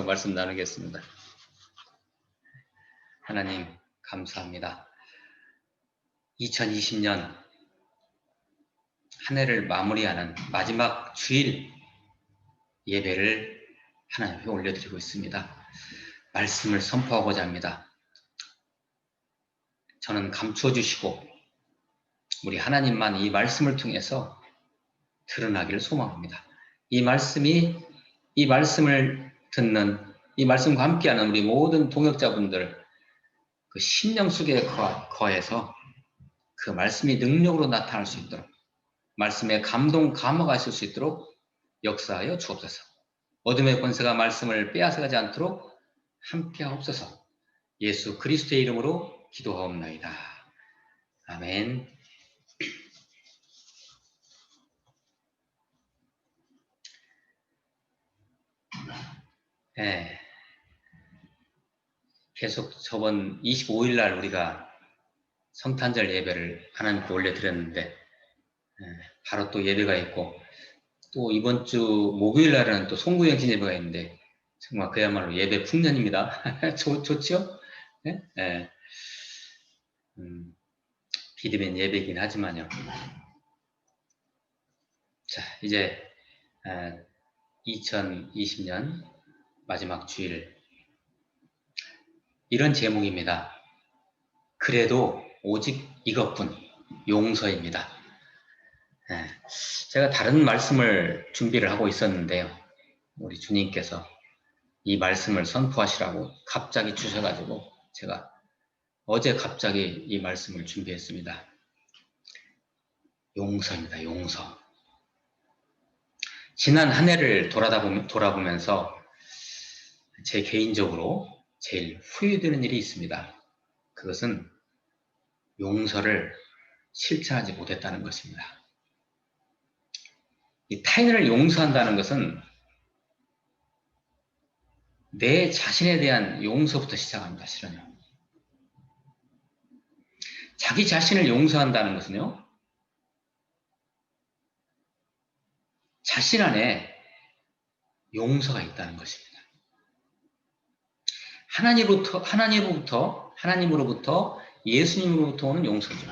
말씀 나누겠습니다. 하나님 감사합니다. 2020년 한 해를 마무리하는 마지막 주일 예배를 하나님께 올려드리고 있습니다. 말씀을 선포하고자 합니다. 저는 감추어 주시고 우리 하나님만 이 말씀을 통해서 드러나기를 소망합니다. 이 말씀을 듣는, 이 말씀과 함께하는 우리 모든 동역자분들 그 심령 속에 거해서 그 말씀이 능력으로 나타날 수 있도록, 말씀에 감동, 감화가 있을 수 있도록 역사하여 주옵소서. 어둠의 권세가 말씀을 빼앗아가지 않도록 함께하옵소서. 예수 그리스도의 이름으로 기도하옵나이다. 아멘. 네. 계속 저번 25일 날 우리가 성탄절 예배를 하나님께 올려드렸는데 바로 또 예배가 있고 또 이번 주 목요일 날은 또 송구영신 예배가 있는데 정말 그야말로 예배 풍년입니다. 좋죠? 네? 네. 비대면 예배이긴 하지만요. 자, 이제 2020년 마지막 주일 이런 제목입니다. 그래도 오직 이것뿐 용서입니다. 제가 다른 말씀을 준비를 하고 있었는데요. 우리 주님께서 이 말씀을 선포하시라고 갑자기 주셔가지고 제가 어제 갑자기 이 말씀을 준비했습니다. 용서입니다. 용서. 지난 한 해를 돌아보면서 제 개인적으로 제일 후회되는 일이 있습니다. 그것은 용서를 실천하지 못했다는 것입니다. 이 타인을 용서한다는 것은 내 자신에 대한 용서부터 시작합니다. 실은요. 자기 자신을 용서한다는 것은요. 자신 안에 용서가 있다는 것입니다. 하나님으로부터 예수님으로부터 오는 용서죠.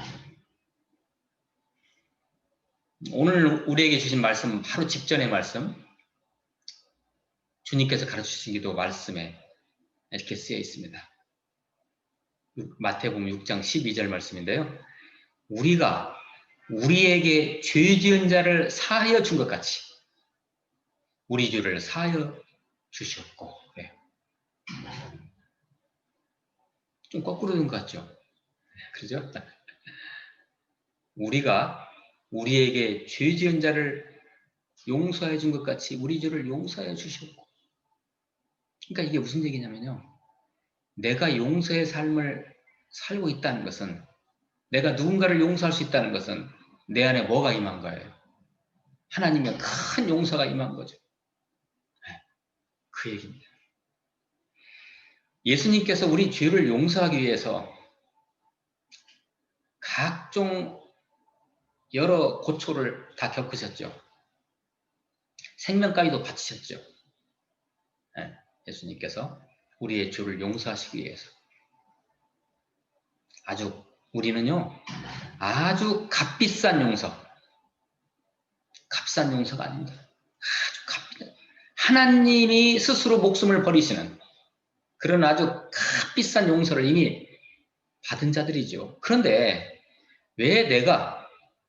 오늘 우리에게 주신 말씀은 바로 직전의 말씀, 주님께서 가르치신 기도 말씀에 이렇게 쓰여 있습니다. 마태복음 6장 12절 말씀인데요. 우리가 우리에게 죄 지은 자를 사하여 준 것 같이 우리 죄를 사하여 주셨고, 그래요. 좀 거꾸로 된 것 같죠? 그죠? 우리가 우리에게 죄 지은 자를 용서해 준 것 같이 우리 죄를 용서해 주셨고. 그러니까 이게 무슨 얘기냐면요. 내가 용서의 삶을 살고 있다는 것은, 내가 누군가를 용서할 수 있다는 것은 내 안에 뭐가 임한 거예요? 하나님의 큰 용서가 임한 거죠. 그 얘기입니다. 예수님께서 우리 죄를 용서하기 위해서 각종 여러 고초를 다 겪으셨죠. 생명까지도 바치셨죠. 예수님께서 우리의 죄를 용서하시기 위해서. 우리는요, 아주 값비싼 값싼 용서가 아닙니다. 아주 값비싼. 하나님이 스스로 목숨을 버리시는 그런 아주 값비싼 용서를 이미 받은 자들이죠. 그런데 왜 내가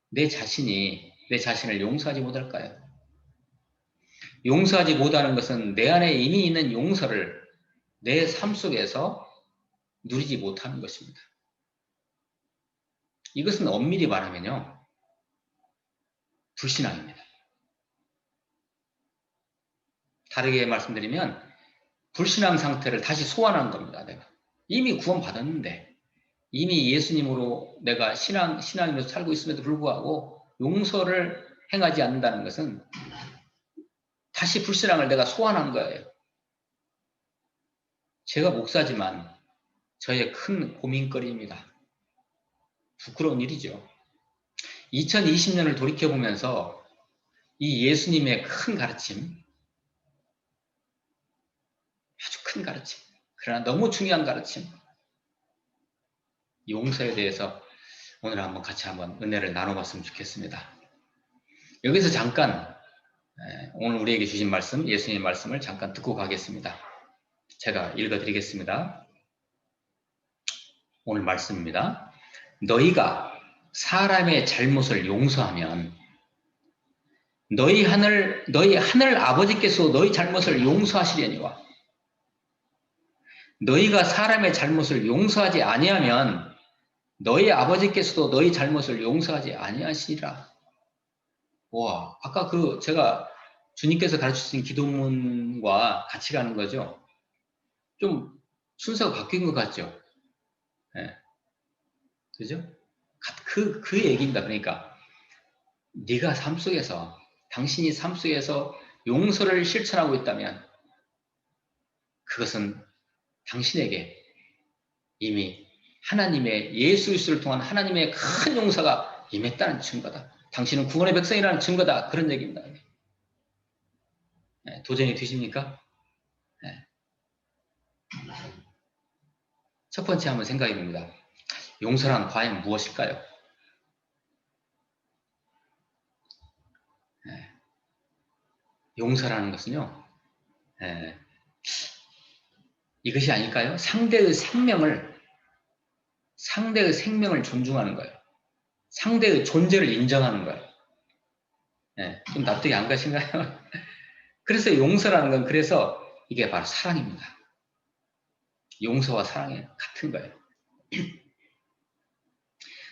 내 자신을 용서하지 못할까요? 용서하지 못하는 것은 내 안에 이미 있는 용서를 내 삶 속에서 누리지 못하는 것입니다. 이것은 엄밀히 말하면요, 불신앙입니다. 다르게 말씀드리면 불신앙 상태를 다시 소환한 겁니다. 내가 이미 구원받았는데 이미 예수님으로 내가 신앙인으로 살고 있음에도 불구하고 용서를 행하지 않는다는 것은 다시 불신앙을 내가 소환한 거예요. 제가 목사지만 저의 큰 고민거리입니다. 부끄러운 일이죠. 2020년을 돌이켜보면서 이 예수님의 큰 가르침, 큰 가르침. 그러나 너무 중요한 가르침. 용서에 대해서 오늘 한번 같이 한번 은혜를 나눠봤으면 좋겠습니다. 여기서 잠깐 오늘 우리에게 주신 말씀, 예수님의 말씀을 잠깐 듣고 가겠습니다. 제가 읽어드리겠습니다. 오늘 말씀입니다. 너희가 사람의 잘못을 용서하면 너희 하늘 아버지께서 너희 잘못을 용서하시려니와 너희가 사람의 잘못을 용서하지 아니하면 너희 아버지께서도 너희 잘못을 용서하지 아니하시리라. 와, 아까 제가 주님께서 가르치신 기도문과 같이 가는 거죠. 좀 순서가 바뀐 것 같죠. 네. 그죠? 그 얘기입니다. 그러니까 네가 삶 속에서 당신이 삶 속에서 용서를 실천하고 있다면 그것은 당신에게 이미 하나님의 예수 그리스도를 통한 하나님의 큰 용서가 임했다는 증거다. 당신은 구원의 백성이라는 증거다. 그런 얘기입니다. 네, 도전이 되십니까? 네. 첫 번째 한번 생각해 봅니다. 용서란 과연 무엇일까요? 네. 용서라는 것은요, 네. 이것이 아닐까요? 상대의 생명을 존중하는 거예요. 상대의 존재를 인정하는 거예요. 네. 좀 납득이 안 가신가요? 그래서 용서라는 건 그래서 이게 바로 사랑입니다. 용서와 사랑이 같은 거예요.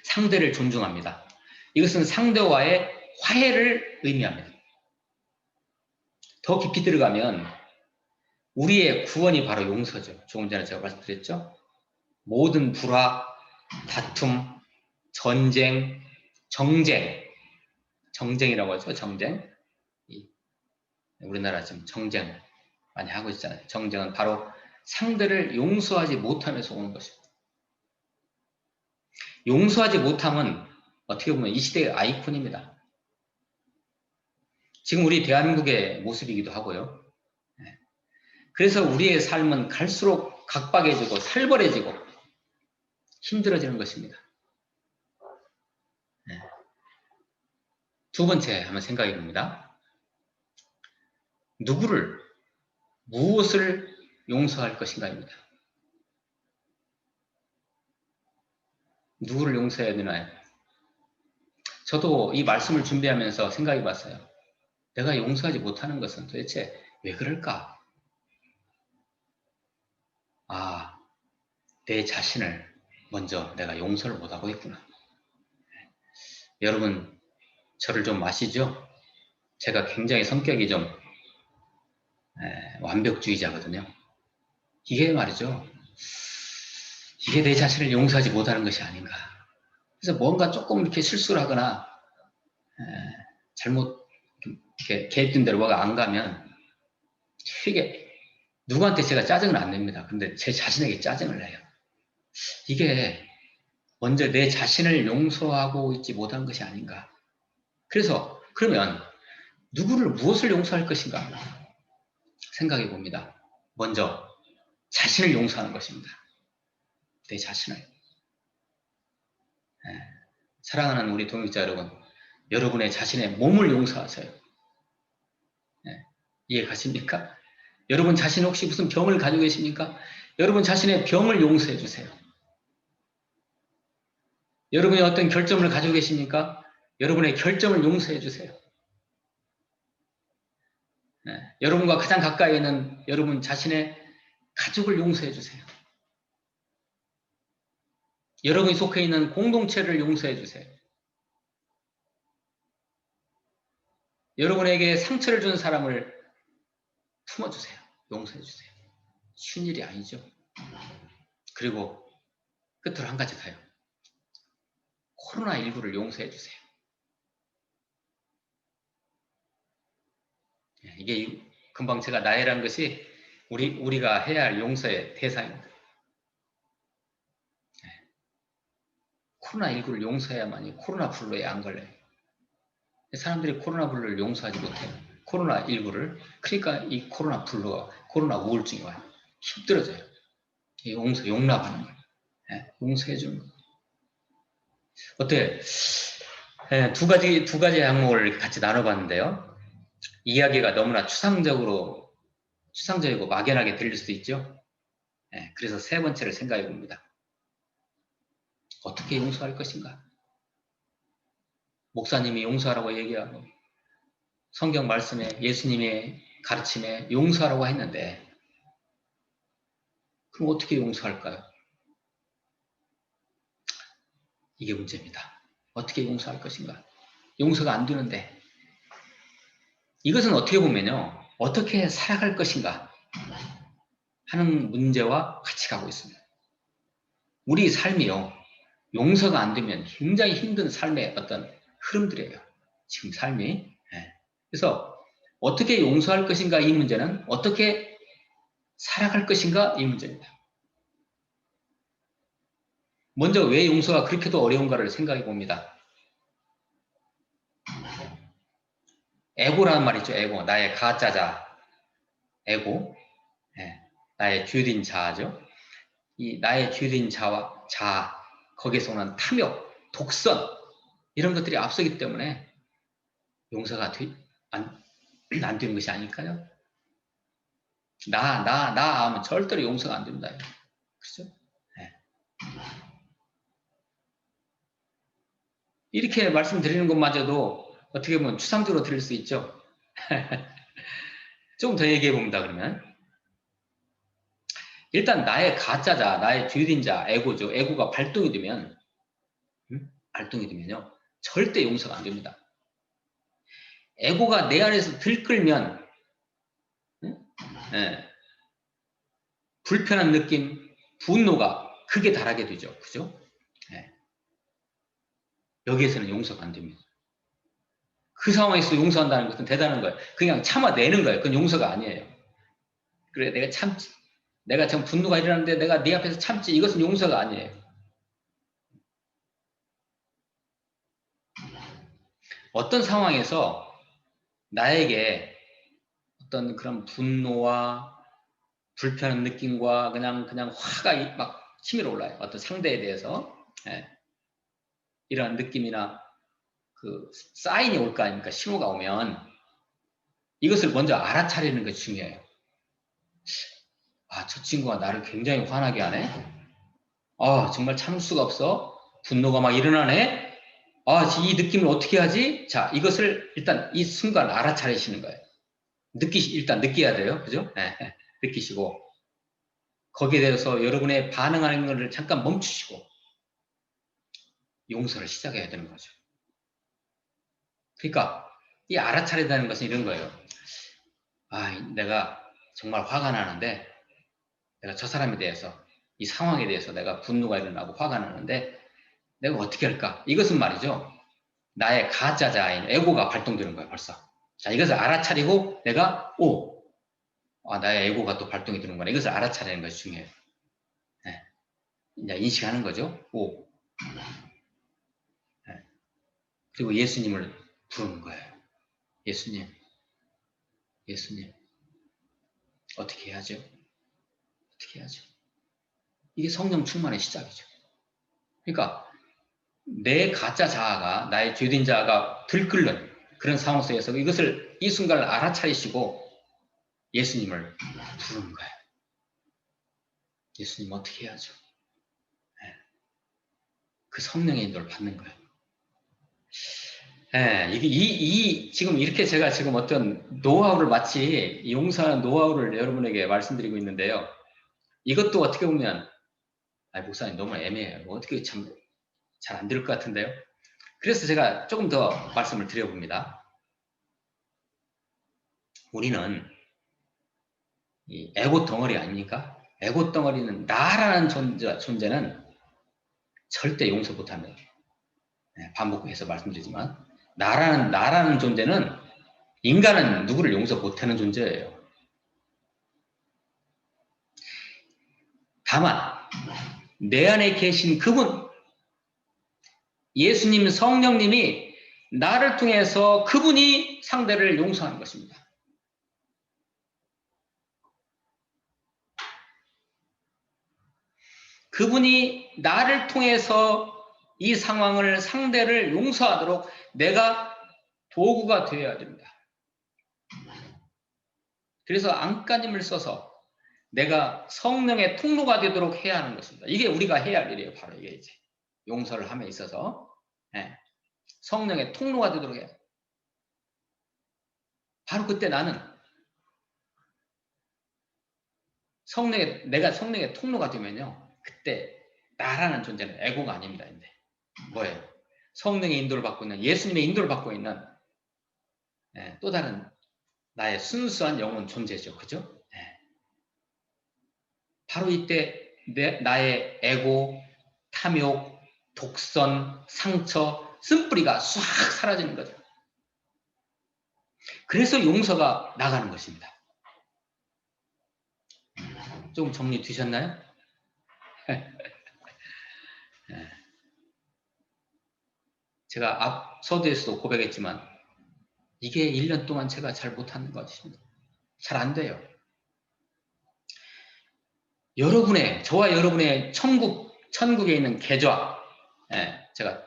상대를 존중합니다. 이것은 상대와의 화해를 의미합니다. 더 깊이 들어가면 우리의 구원이 바로 용서죠. 조금 전에 제가 말씀드렸죠. 모든 불화, 다툼, 전쟁, 정쟁이라고 하죠. 정쟁. 우리나라 지금 정쟁 많이 하고 있잖아요. 정쟁은 바로 상대를 용서하지 못하면서 오는 것입니다. 용서하지 못함은 어떻게 보면 이 시대의 아이콘입니다. 지금 우리 대한민국의 모습이기도 하고요. 그래서 우리의 삶은 갈수록 각박해지고 살벌해지고 힘들어지는 것입니다. 두 번째 한번 생각해 봅니다. 무엇을 용서할 것인가입니다. 누구를 용서해야 되나요? 저도 이 말씀을 준비하면서 생각해 봤어요. 내가 용서하지 못하는 것은 도대체 왜 그럴까? 내 자신을 먼저 내가 용서를 못하고 있구나. 여러분, 저를 좀 아시죠? 제가 굉장히 성격이 좀 완벽주의자거든요. 이게 말이죠. 이게 내 자신을 용서하지 못하는 것이 아닌가. 그래서 뭔가 조금 이렇게 실수를 하거나 잘못 이렇게 계획된 대로 뭐가 안 가면 되게 누구한테 제가 짜증을 안 냅니다. 근데 제 자신에게 짜증을 내요. 이게 먼저 내 자신을 용서하고 있지 못한 것이 아닌가. 그래서 그러면 무엇을 용서할 것인가 생각해 봅니다. 먼저 자신을 용서하는 것입니다. 내 자신을. 사랑하는 우리 동역자 여러분, 여러분의 자신의 몸을 용서하세요. 이해 가십니까? 여러분 자신 혹시 무슨 병을 가지고 계십니까? 여러분 자신의 병을 용서해 주세요. 여러분이 어떤 결점을 가지고 계십니까? 여러분의 결점을 용서해 주세요. 여러분과 가장 가까이 있는 여러분 자신의 가족을 용서해 주세요. 여러분이 속해 있는 공동체를 용서해 주세요. 여러분에게 상처를 준 사람을 품어주세요. 용서해 주세요. 쉬운 일이 아니죠. 그리고 끝으로 한 가지 더요. 코로나19를 용서해 주세요. 이게 금방 제가 나열한 것이 우리가 해야 할 용서의 대상입니다. 코로나19를 용서해야만이 코로나 불로에 안 걸려요. 사람들이 코로나 불로를 용서하지 못해요. 코로나19를. 그러니까 이 코로나 불로가, 코로나 우울증이 와요. 힘들어져요. 용납하는 거예요. 예, 용서해 주는 거예요. 어때? 예, 두 가지 항목을 같이 나눠봤는데요. 이야기가 너무나 추상적이고 막연하게 들릴 수도 있죠. 예, 그래서 세 번째를 생각해 봅니다. 어떻게 용서할 것인가? 목사님이 용서하라고 얘기하고 성경 말씀에 예수님의 가르침에 용서하라고 했는데 그럼 어떻게 용서할까요? 이게 문제입니다. 어떻게 용서할 것인가? 용서가 안 되는데 이것은 어떻게 보면요. 어떻게 살아갈 것인가 하는 문제와 같이 가고 있습니다. 우리 삶이요. 용서가 안 되면 굉장히 힘든 삶의 어떤 흐름들이에요. 지금 삶이. 예. 그래서 어떻게 용서할 것인가 이 문제는 어떻게 살아갈 것인가 이 문제입니다. 먼저 왜 용서가 그렇게도 어려운가를 생각해 봅니다. 에고라는 말 있죠. 에고. 나의 가짜자. 에고. 예. 나의 죄된 자아죠. 이 나의 죄된 자아, 거기에서 오는 탐욕, 독선 이런 것들이 앞서기 때문에 용서가 안 되는 것이 아닐까요? 나 하면 절대로 용서가 안 됩니다. 그렇죠? 네. 이렇게 말씀드리는 것마저도 어떻게 보면 추상적으로 들릴 수 있죠. 좀 더 얘기해 봅니다. 그러면 일단 나의 가짜자, 나의 죄된 자, 에고죠. 에고가 발동이 되면요. 절대 용서가 안 됩니다. 에고가 내 안에서 들끓면 네. 불편한 느낌, 분노가 극에 달하게 되죠. 그죠? 네. 여기에서는 용서가 안 됩니다. 그 상황에서 용서한다는 것은 대단한 거예요. 그냥 참아내는 거예요. 그건 용서가 아니에요. 그래, 내가 참지. 내가 참 분노가 일어나는데 내가 네 앞에서 참지. 이것은 용서가 아니에요. 어떤 상황에서 나에게 어떤 그런 분노와 불편한 느낌과 그냥 화가 막 치밀어 올라요. 어떤 상대에 대해서. 예. 이런 느낌이나 그 사인이 올 거 아닙니까? 신호가 오면 이것을 먼저 알아차리는 것이 중요해요. 아, 저 친구가 나를 굉장히 화나게 하네? 아, 정말 참을 수가 없어? 분노가 막 일어나네? 아, 이 느낌을 어떻게 하지? 자, 이것을 일단 이 순간 알아차리시는 거예요. 일단 느껴야 돼요. 그죠? 네, 느끼시고. 거기에 대해서 여러분의 반응하는 것을 잠깐 멈추시고, 용서를 시작해야 되는 거죠. 그러니까, 이 알아차린다는 것은 이런 거예요. 아, 내가 정말 화가 나는데, 내가 저 사람에 대해서, 이 상황에 대해서 내가 분노가 일어나고 화가 나는데, 내가 어떻게 할까? 이것은 말이죠. 나의 가짜자인 에고가 발동되는 거예요, 벌써. 자, 이것을 알아차리고 내가, 나의 에고가 또 발동이 되는구나. 이것을 알아차리는 것이 중요해요. 네. 이제 인식하는 거죠. 네. 그리고 예수님을 부르는 거예요. 예수님. 어떻게 해야죠? 어떻게 해야죠? 이게 성령 충만의 시작이죠. 그러니까, 내 가짜 자아가, 나의 죄된 자아가 들끓는 그런 상황 속에서 이것을, 이 순간을 알아차리시고 예수님을 부르는 거예요. 예수님 어떻게 해야죠? 네. 그 성령의 인도를 받는 거예요. 네, 이게 지금 이렇게 제가 지금 어떤 노하우를 마치 용서하는 노하우를 여러분에게 말씀드리고 있는데요. 이것도 어떻게 보면, 목사님 너무 애매해요. 어떻게 참 잘 안 될 것 같은데요. 그래서 제가 조금 더 말씀을 드려봅니다. 우리는 이 에고 덩어리 아닙니까? 에고 덩어리는 나라는 존재는 절대 용서 못합니다. 네, 반복해서 말씀드리지만 나라는 존재는 인간은 누구를 용서 못하는 존재예요. 다만 내 안에 계신 그분, 예수님 성령님이 나를 통해서 그분이 상대를 용서하는 것입니다. 그분이 나를 통해서 이 상황을 상대를 용서하도록 내가 도구가 되어야 됩니다. 그래서 안간힘을 써서 내가 성령의 통로가 되도록 해야 하는 것입니다. 이게 우리가 해야 할 일이에요. 바로 이게 이제 용서를 함에 있어서 성령의 통로가 되도록 해야 해요. 바로 그때 나는 내가 성령의 통로가 되면요. 그때 나라는 존재는 에고가 아닙니다. 근데 뭐예요? 성령의 인도를 받고 있는, 예수님의 인도를 받고 있는 또 다른 나의 순수한 영혼 존재죠. 그죠? 바로 이때 나의 에고, 탐욕, 독선, 상처, 쓴뿌리가 싹 사라지는 거죠. 그래서 용서가 나가는 것입니다. 좀 정리 되셨나요? 제가 앞 서두에서도 고백했지만 이게 1년 동안 제가 잘 못하는 것입니다. 잘 안 돼요. 저와 여러분의 천국에 있는 계좌, 제가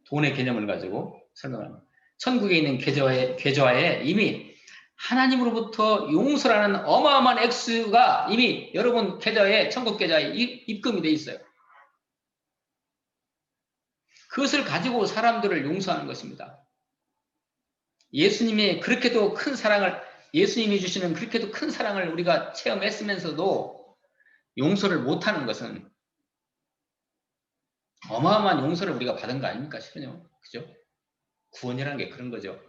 돈의 개념을 가지고 설명합니다. 천국에 있는 계좌에 이미 하나님으로부터 용서라는 어마어마한 액수가 이미 여러분 계좌에, 천국 계좌에 입금이 돼 있어요. 그것을 가지고 사람들을 용서하는 것입니다. 예수님이 주시는 그렇게도 큰 사랑을 우리가 체험했으면서도 용서를 못하는 것은 어마어마한 용서를 우리가 받은 거 아닙니까? 싶어요. 그죠? 구원이라는 게 그런 거죠.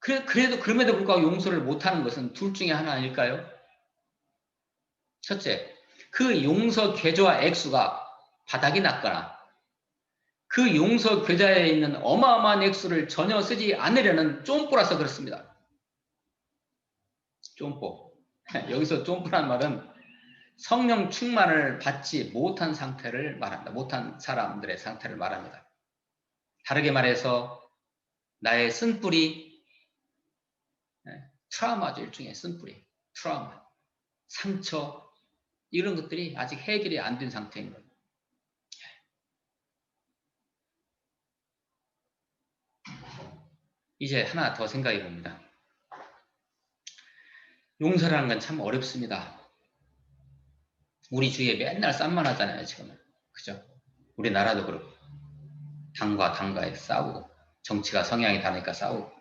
그럼에도 불구하고 용서를 못하는 것은 둘 중에 하나 아닐까요? 첫째, 그 용서 계좌와 액수가 바닥이 났거나 그 용서 계좌에 있는 어마어마한 액수를 전혀 쓰지 않으려는 쫌뽀라서 그렇습니다. 쫌뽀. 여기서 쫌뽀란 말은 성령 충만을 받지 못한 상태를 말합니다. 못한 사람들의 상태를 말합니다. 다르게 말해서 나의 쓴뿌리, 트라우마죠. 일종의 쓴뿌리, 트라우마, 상처, 이런 것들이 아직 해결이 안 된 상태인 거예요. 이제 하나 더 생각해 봅니다. 용서라는 건 참 어렵습니다. 우리 주위에 맨날 쌈만 하잖아요, 지금. 그죠? 우리나라도 그렇고. 당과에 싸우고, 정치가 성향이 다르니까 싸우고,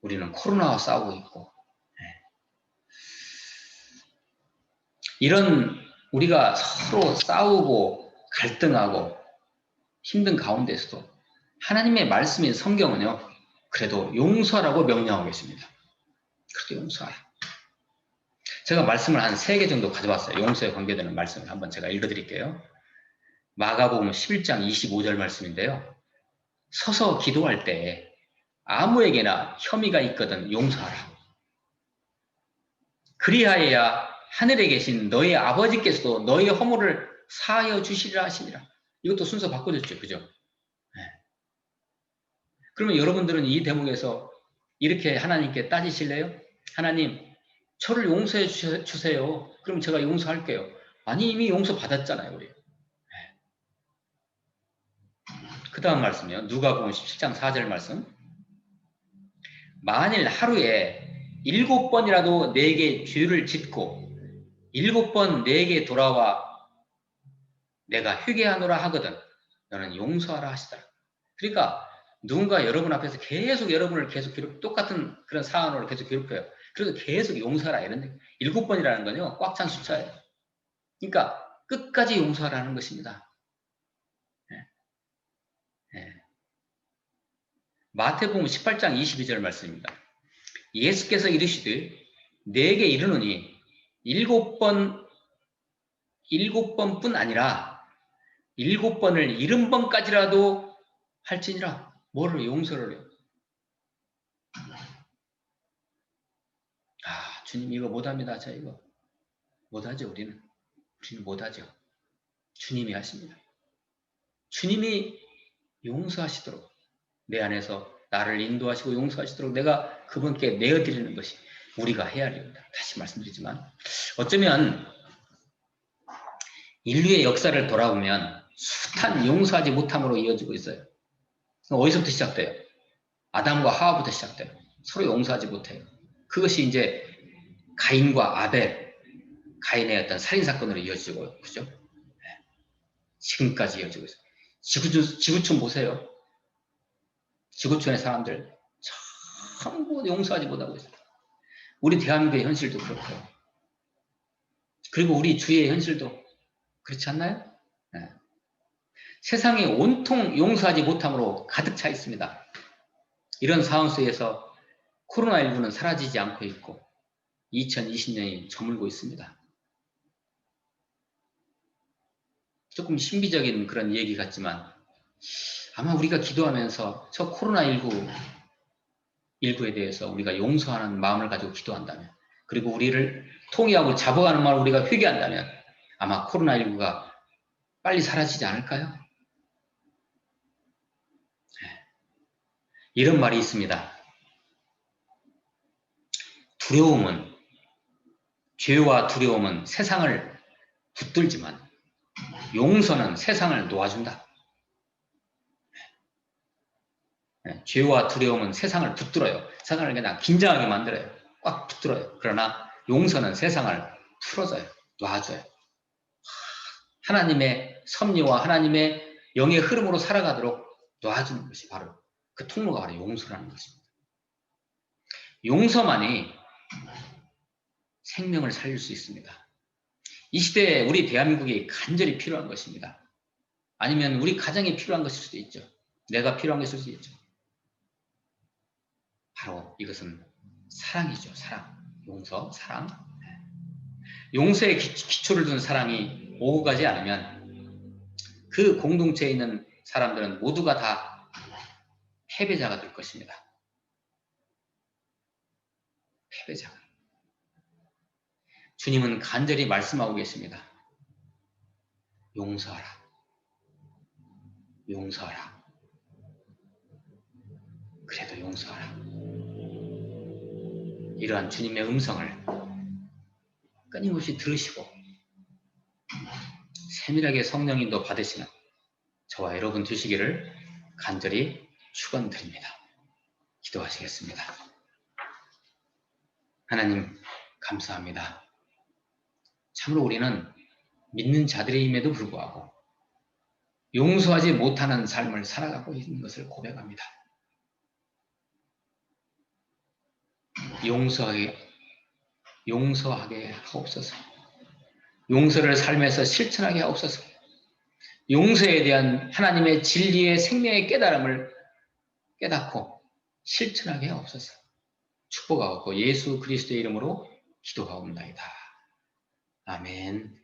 우리는 코로나와 싸우고 있고, 이런 우리가 서로 싸우고 갈등하고 힘든 가운데서도 하나님의 말씀인 성경은요, 그래도 용서라고 명령하고 계십니다. 그래도 용서하라. 제가 말씀을 한 3개 정도 가져왔어요. 용서에 관계되는 말씀을 한번 제가 읽어드릴게요. 마가복음 11장 25절 말씀인데요. 서서 기도할 때 아무에게나 혐의가 있거든 용서하라. 그리하여야 하늘에 계신 너희 아버지께서도 너희 허물을 사하여 주시리라 하시니라. 이것도 순서 바꿔줬죠. 그죠? 그러면 여러분들은 이 대목에서 이렇게 하나님께 따지실래요? 하나님, 저를 용서해 주세요. 그럼 제가 용서할게요. 아니, 이미 용서 받았잖아요, 우리. 그 다음 말씀이요. 누가복음 17장 4절 말씀. 만일 하루에 7번이라도 내게 죄를 짓고 7번 내게 돌아와 내가 회개하노라 하거든 너는 용서하라 하시더라. 그러니까 누군가 여러분 앞에서 계속 여러분을 계속 똑같은 그런 상황으로 계속 괴롭혀요. 그래도 계속 용서하라 이런 7번이라는 건요. 꽉 찬 숫자예요. 그러니까 끝까지 용서하라는 것입니다. 마태복음 18장 22절 말씀입니다. 예수께서 이르시되 내게 이르노니 7번뿐 아니라 7번을 70번까지라도 할지니라. 뭐를 용서를 해요? 주님 이거 못합니다. 저 이거 못하죠. 우리는 못하죠. 주님이 하십니다. 주님이 용서하시도록 내 안에서 나를 인도하시고 용서하시도록 내가 그분께 내어드리는 것이 우리가 해야 할 일입니다. 다시 말씀드리지만 어쩌면 인류의 역사를 돌아보면 숱한 용서하지 못함으로 이어지고 있어요. 어디서부터 시작돼요? 아담과 하와부터 시작돼요. 서로 용서하지 못해요. 그것이 이제 가인과 아벨, 가인의 어떤 살인사건으로 이어지고, 그죠? 지금까지 이어지고 있어요. 지구촌 보세요. 지구촌의 사람들 전부 용서하지 못하고 있어요. 우리 대한민국의 현실도 그렇고요. 그리고 우리 주위의 현실도 그렇지 않나요? 네. 세상이 온통 용서하지 못함으로 가득 차 있습니다. 이런 상황 속에서 코로나19는 사라지지 않고 있고 2020년이 저물고 있습니다. 조금 신비적인 그런 얘기 같지만 아마 우리가 기도하면서 저 코로나19에 대해서 우리가 용서하는 마음을 가지고 기도한다면, 그리고 우리를 통회하고 잡아가는 마음을 우리가 회개한다면 아마 코로나19가 빨리 사라지지 않을까요? 이런 말이 있습니다. 죄와 두려움은 세상을 붙들지만 용서는 세상을 놓아준다. 죄와 두려움은 세상을 붙들어요. 세상을 그냥 긴장하게 만들어요. 꽉 붙들어요. 그러나 용서는 세상을 풀어줘요. 놔줘요. 하나님의 섭리와 하나님의 영의 흐름으로 살아가도록 놔주는 것이 바로 그 통로가 바로 용서라는 것입니다. 용서만이 생명을 살릴 수 있습니다. 이 시대에 우리 대한민국이 간절히 필요한 것입니다. 아니면 우리 가정이 필요한 것일 수도 있죠. 내가 필요한 것일 수도 있죠. 바로 이것은 사랑이죠. 사랑. 용서, 사랑. 용서에 기초를 둔 사랑이 오고 가지 않으면 그 공동체에 있는 사람들은 모두가 다 패배자가 될 것입니다. 패배자가. 주님은 간절히 말씀하고 계십니다. 용서하라. 용서하라. 그래도 용서하라. 이러한 주님의 음성을 끊임없이 들으시고 세밀하게 성령인도 받으시는 저와 여러분 되시기를 간절히 축원드립니다. 기도하시겠습니다. 하나님 감사합니다. 참으로 우리는 믿는 자들임에도 불구하고 용서하지 못하는 삶을 살아가고 있는 것을 고백합니다. 용서하게 하옵소서. 용서를 삶에서 실천하게 하옵소서. 용서에 대한 하나님의 진리의 생명의 깨달음을 깨닫고 실천하게 하옵소서. 축복하옵고 예수 그리스도의 이름으로 기도하옵나이다. 아멘.